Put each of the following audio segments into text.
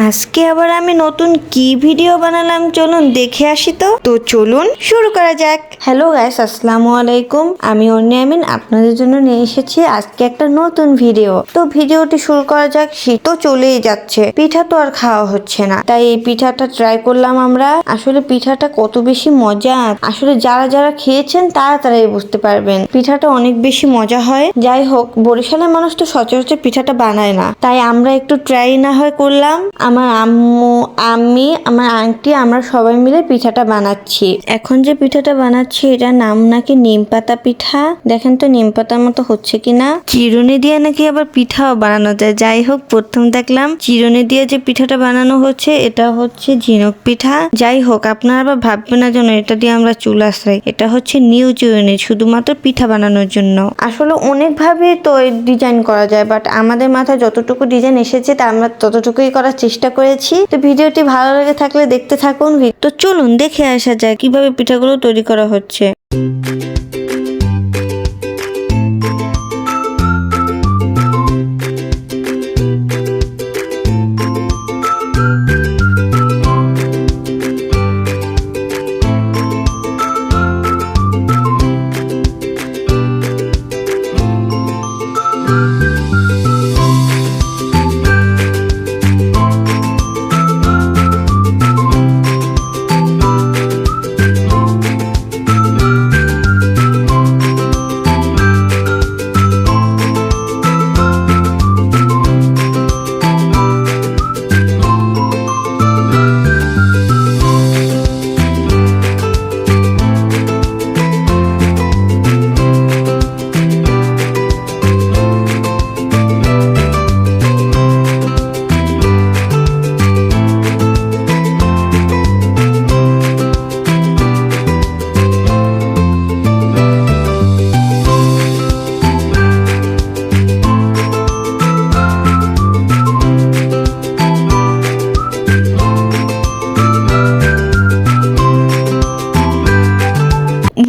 আজকে আবার আমি নতুন কি ভিডিও বানালাম চলুন দেখে আসি। তো চলুন শুরু করা যাক। হ্যালো গাইস, আসসালামু আলাইকুম। আমি অর্নিয়ামিন আপনাদের জন্য নিয়ে এসেছি আজকে একটা নতুন ভিডিও। তো ভিডিওটি শুরু করা যাক। শীত তো চলেই যাচ্ছে, পিঠা তো আর খাওয়া হচ্ছে না, তাই এই পিঠাটা ট্রাই করলাম আমরা। আসলে পিঠাটা কত বেশি মজা, আসলে যারা যারা খেয়েছেন তারা তারাই বুঝতে পারবেন। পিঠাটা অনেক বেশি মজা হয়। যাই হোক, বরিশালের মানুষ তো সচরাচর পিঠাটা বানায় না, তাই আমরা একটু ট্রাই না হয় করলাম। আমার আম্মু, আমি, আমার আন্টি, আমরা সবাই মিলে পিঠাটা বানাচ্ছি। এখন যে পিঠাটা বানাচ্ছি এটার নাম নাকি নিম পাতা পিঠা। দেখেন তো নিম পাতার মতো হচ্ছে কিনা। চিরুনি দিয়ে নাকি আবার পিঠাও বানানো যায়। যাই হোক, প্রথম দেখলাম চিরুনি দিয়ে যে পিঠাটা বানানো হচ্ছে এটা হচ্ছে ঝিনুক পিঠা। যাই হোক, আপনারা আবার ভাববেন না যেন এটা দিয়ে আমরা চুল আশ্রাই। এটা হচ্ছে নিউ চিরুনি, শুধুমাত্র পিঠা বানানোর জন্য। আসলে অনেকভাবে তো ডিজাইন করা যায়, বাট আমাদের মাথায় যতটুকু ডিজাইন এসেছে তা আমরা ততটুকুই করার চেষ্টা করেছি। তো ভিডিওটি ভালো লেগে থাকলে দেখতে থাকুন। তো চলুন দেখে আসা যায় কিভাবে পিঠাগুলো তৈরি করা হচ্ছে।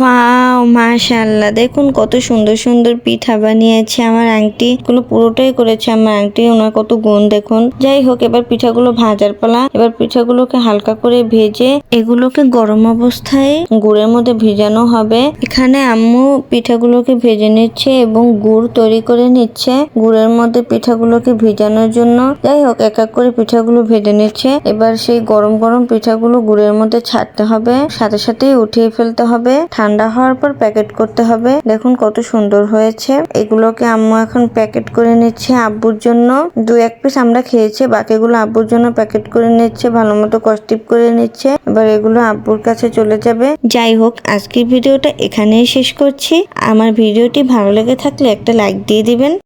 ওয়াও, মাশাআল্লাহ, দেখুন কত সুন্দর সুন্দর পিঠা বানিয়েছে আমার আন্টি। এগুলো পুরোটাই করেছে আমার আন্টি, ওনার কত গুণ দেখুন। যাই হোক, এবার পিঠাগুলো ভাজার পালা। এবার পিঠাগুলোকে হালকা করে ভেজে এগুলোকে গরম অবস্থায় গুড়ের মধ্যে ভেজানো হবে। এখানে আম্মু পিঠাগুলোকে ভেজে নিচ্ছে এবং গুড় তৈরি করে নিচ্ছে গুড়ের মধ্যে পিঠাগুলোকে ভেজানোর জন্য। যাই হোক, এক এক করে পিঠাগুলো ভেজে নিচ্ছে। এবার সেই গরম গরম পিঠাগুলো গুড়ের মধ্যে ছাড়তে হবে, সাথে সাথেই উঠিয়ে ফেলতে হবে। ঠান্ডা হওয়ার পর প্যাকেট করতে হবে। দেখুন কত সুন্দর হয়েছে। এগুলোকে আম্মু এখন প্যাকেট করে নিচ্ছে আব্বুর জন্য। 2-1 পিস আমরা খেয়েছি, বাকিগুলো আব্বুর জন্য প্যাকেট করে নিচ্ছে, ভালো মতো কস্টিপ করে নিচ্ছে। এবার এগুলো আব্বুর কাছে চলে যাবে। যাই হোক, আজকের ভিডিওটা এখানেই শেষ করছি। আমার ভিডিওটি ভালো লেগে থাকলে একটা লাইক দিয়ে দিবেন।